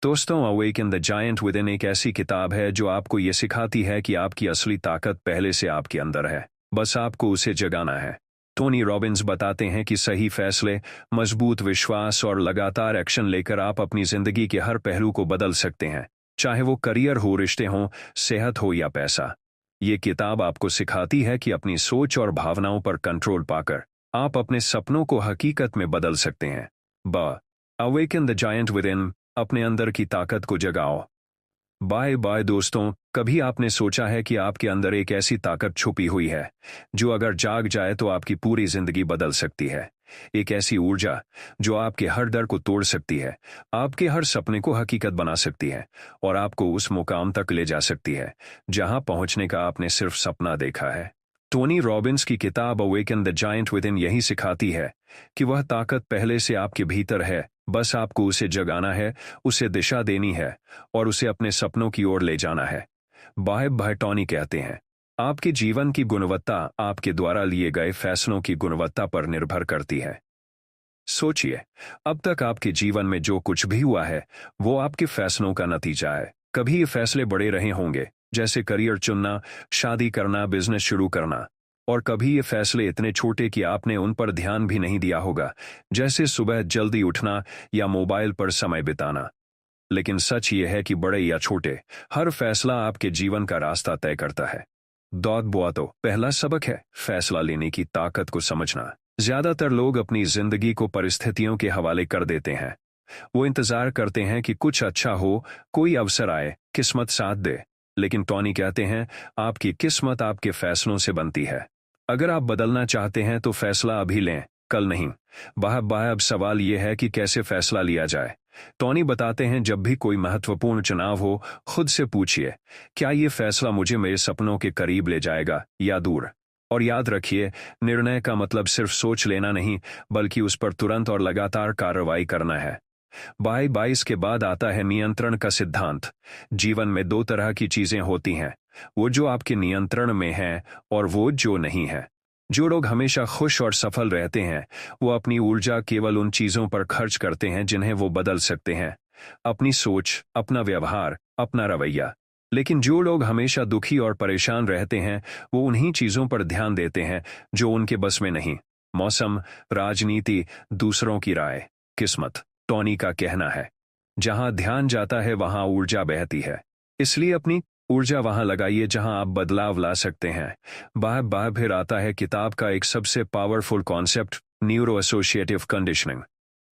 दोस्तों, awaken the giant with in एक ऐसी किताब है जो आपको ये सिखाती है कि आपकी असली ताकत पहले से आपके अंदर है, बस आपको उसे जगाना है। टोनी रॉबिन्स बताते हैं कि सही फैसले, मजबूत विश्वास और लगातार एक्शन लेकर आप अपनी जिंदगी के हर पहलू को बदल सकते हैं, चाहे वो करियर हो, रिश्ते हों, सेहत हो या पैसा। ये किताब आपको सिखाती है कि अपनी सोच और भावनाओं पर कंट्रोल पाकर आप अपने सपनों को हकीकत में बदल सकते हैं। Awaken the giant with in, अपने अंदर की ताकत को जगाओ। बाय बाय दोस्तों, कभी आपने सोचा है कि आपके अंदर एक ऐसी ताकत छुपी हुई है जो अगर जाग जाए तो आपकी पूरी जिंदगी बदल सकती है? एक ऐसी ऊर्जा जो आपके हर डर को तोड़ सकती है, आपके हर सपने को हकीकत बना सकती है और आपको उस मुकाम तक ले जा सकती है जहां पहुंचने का आपने सिर्फ सपना देखा है। टोनी रॉबिन्स की किताब awaken the giant with in यही सिखाती है कि वह ताकत पहले से आपके भीतर है, बस आपको उसे जगाना है, उसे दिशा देनी है और उसे अपने सपनों की ओर ले जाना है। बाय टोनी कहते हैं, आपके जीवन की गुणवत्ता आपके द्वारा लिए गए फैसलों की गुणवत्ता पर निर्भर करती है। सोचिए, अब तक आपके जीवन में जो कुछ भी हुआ है वो आपके फैसलों का नतीजा है। कभी ये फैसले बड़े रहे होंगे, जैसे करियर चुनना, शादी करना, बिजनेस शुरू करना, और कभी ये फैसले इतने छोटे कि आपने उन पर ध्यान भी नहीं दिया होगा, जैसे सुबह जल्दी उठना या मोबाइल पर समय बिताना। लेकिन सच ये है कि बड़े या छोटे, हर फैसला आपके जीवन का रास्ता तय करता है। तो पहला सबक है फैसला लेने की ताकत को समझना। ज्यादातर लोग अपनी जिंदगी को परिस्थितियों के हवाले कर देते हैं। वो इंतजार करते हैं कि कुछ अच्छा हो, कोई अवसर आए, किस्मत साथ दे। लेकिन टोनी कहते हैं, आपकी किस्मत आपके फैसलों से बनती है। अगर आप बदलना चाहते हैं तो फैसला अभी लें, कल नहीं। अब सवाल यह है कि कैसे फैसला लिया जाए। टोनी बताते हैं, जब भी कोई महत्वपूर्ण चुनाव हो, खुद से पूछिए, क्या ये फैसला मुझे मेरे सपनों के करीब ले जाएगा या दूर? और याद रखिए, निर्णय का मतलब सिर्फ सोच लेना नहीं, बल्कि उस पर तुरंत और लगातार कार्रवाई करना है। इसके बाद आता है नियंत्रण का सिद्धांत। जीवन में दो तरह की चीजें होती हैं, वो जो आपके नियंत्रण में है और वो जो नहीं है। जो लोग हमेशा खुश और सफल रहते हैं, वो अपनी ऊर्जा केवल उन चीजों पर खर्च करते हैं जिन्हें वो बदल सकते हैं, अपनी सोच, अपना व्यवहार, अपना रवैया। लेकिन जो लोग हमेशा दुखी और परेशान रहते हैं, वो उन्हीं चीजों पर ध्यान देते हैं जो उनके बस में नहीं। मौसम, राजनीति, दूसरों की राय, किस्मत। टोनी का कहना है, जहां ध्यान जाता है वहां ऊर्जा बहती है। इसलिए अपनी ऊर्जा वहां लगाइए जहां आप बदलाव ला सकते हैं। फिर आता है किताब का एक सबसे powerful concept, neuro associative conditioning.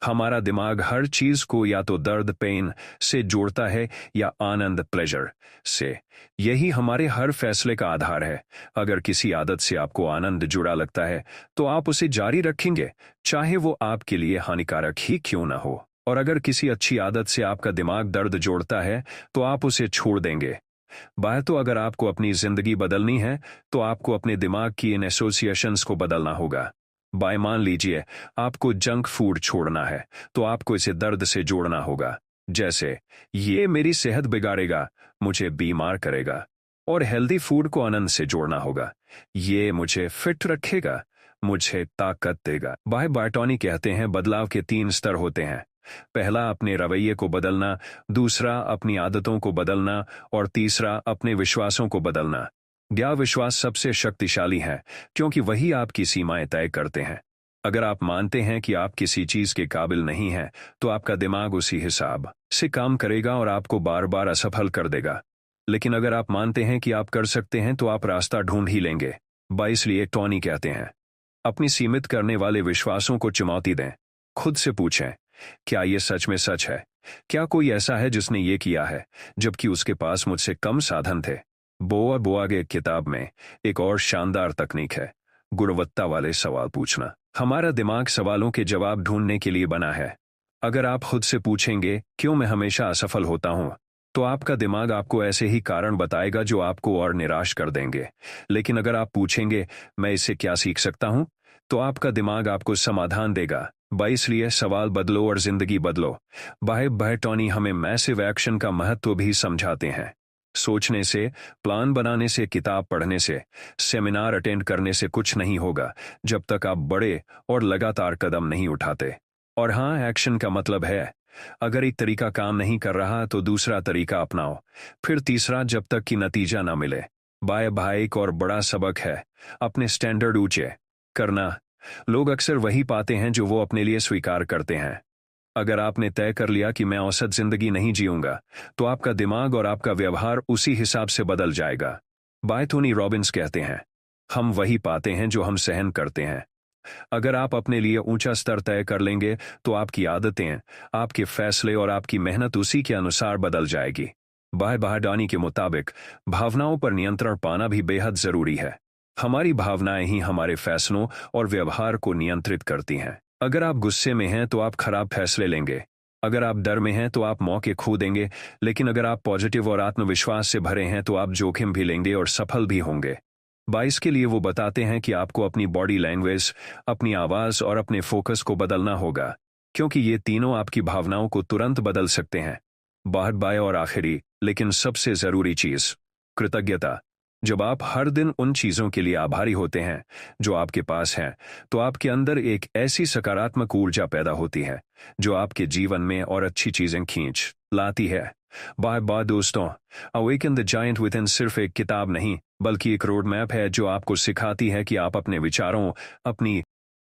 हमारा दिमाग हर चीज को या तो दर्द, पेन से जोड़ता है या आनंद, प्लेजर से। यही हमारे हर फैसले का आधार है। अगर किसी आदत से आपको आनंद जुड़ा लगता है तो आप उसे जारी रखेंगे, चाहे वो आपके लिए हानिकारक ही क्यों ना हो। और अगर किसी अच्छी आदत से आपका दिमाग दर्द जोड़ता है तो आप उसे छोड़ देंगे। तो अगर आपको अपनी जिंदगी बदलनी है तो आपको अपने दिमाग की इन एसोसिएशंस को बदलना होगा। मान लीजिए आपको जंक फूड छोड़ना है तो आपको इसे दर्द से जोड़ना होगा, जैसे ये मेरी सेहत बिगाड़ेगा, मुझे बीमार करेगा। और हेल्दी फूड को आनंद से जोड़ना होगा, ये मुझे फिट रखेगा, मुझे ताकत देगा। टोनी कहते हैं, बदलाव के 3 स्तर होते हैं। पहला अपने रवैये को बदलना, दूसरा अपनी आदतों को बदलना और तीसरा अपने विश्वासों को बदलना। विश्वास सबसे शक्तिशाली है क्योंकि वही आपकी सीमाएं तय करते हैं। अगर आप मानते हैं कि आप किसी चीज के काबिल नहीं हैं, तो आपका दिमाग उसी हिसाब से काम करेगा और आपको बार बार असफल कर देगा। लेकिन अगर आप मानते हैं कि आप कर सकते हैं तो आप रास्ता ढूंढ ही लेंगे। इसलिए टोनी कहते हैं, अपनी सीमित करने वाले विश्वासों को चुनौती दें। खुद से पूछें, क्या यह सच में सच है? क्या कोई ऐसा है जिसने ये किया है जबकि उसके पास मुझसे कम साधन थे? बोआगे किताब में एक और शानदार तकनीक है, गुणवत्ता वाले सवाल पूछना। हमारा दिमाग सवालों के जवाब ढूंढने के लिए बना है। अगर आप खुद से पूछेंगे, क्यों मैं हमेशा असफल होता हूं, तो आपका दिमाग आपको ऐसे ही कारण बताएगा जो आपको और निराश कर देंगे। लेकिन अगर आप पूछेंगे, मैं इससे क्या सीख सकता हूं, तो आपका दिमाग आपको समाधान देगा। इसलिए सवाल बदलो और जिंदगी बदलो। टोनी हमें मैसिव एक्शन का महत्व भी समझाते हैं। सोचने से, प्लान बनाने से, किताब पढ़ने से, सेमिनार अटेंड करने से कुछ नहीं होगा जब तक आप बड़े और लगातार कदम नहीं उठाते। और हाँ, एक्शन का मतलब है अगर एक तरीका काम नहीं कर रहा तो दूसरा तरीका अपनाओ, फिर तीसरा, जब तक कि नतीजा ना मिले। भाई एक और बड़ा सबक है, अपने स्टैंडर्ड ऊंचे करना। लोग अक्सर वही पाते हैं जो वो अपने लिए स्वीकार करते हैं। अगर आपने तय कर लिया कि मैं औसत जिंदगी नहीं जीऊंगा, तो आपका दिमाग और आपका व्यवहार उसी हिसाब से बदल जाएगा। बाय टोनी रॉबिन्स कहते हैं, हम वही पाते हैं जो हम सहन करते हैं। अगर आप अपने लिए ऊंचा स्तर तय कर लेंगे, तो आपकी आदतें, आपके फैसले और आपकी मेहनत उसी के अनुसार बदल जाएगी। बाय बहाडानी के मुताबिक भावनाओं पर नियंत्रण पाना भी बेहद जरूरी है। हमारी भावनाएं ही हमारे फैसलों और व्यवहार को नियंत्रित करती हैं। अगर आप गुस्से में हैं तो आप खराब फैसले लेंगे। अगर आप डर में हैं तो आप मौके खो देंगे। लेकिन अगर आप पॉजिटिव और आत्मविश्वास से भरे हैं तो आप जोखिम भी लेंगे और सफल भी होंगे। 22 के लिए वो बताते हैं कि आपको अपनी बॉडी लैंग्वेज, अपनी आवाज और अपने फोकस को बदलना होगा, क्योंकि ये तीनों आपकी भावनाओं को तुरंत बदल सकते हैं। बाय और आखिरी लेकिन सबसे जरूरी चीज, कृतज्ञता। जब आप हर दिन उन चीजों के लिए आभारी होते हैं जो आपके पास हैं, तो आपके अंदर एक ऐसी सकारात्मक ऊर्जा पैदा होती है जो आपके जीवन में और अच्छी चीजें खींच लाती है। बाय दोस्तों, अवेकन द जायंट विदिन सिर्फ एक किताब नहीं, बल्कि एक रोड मैप है जो आपको सिखाती है कि आप अपने विचारों, अपनी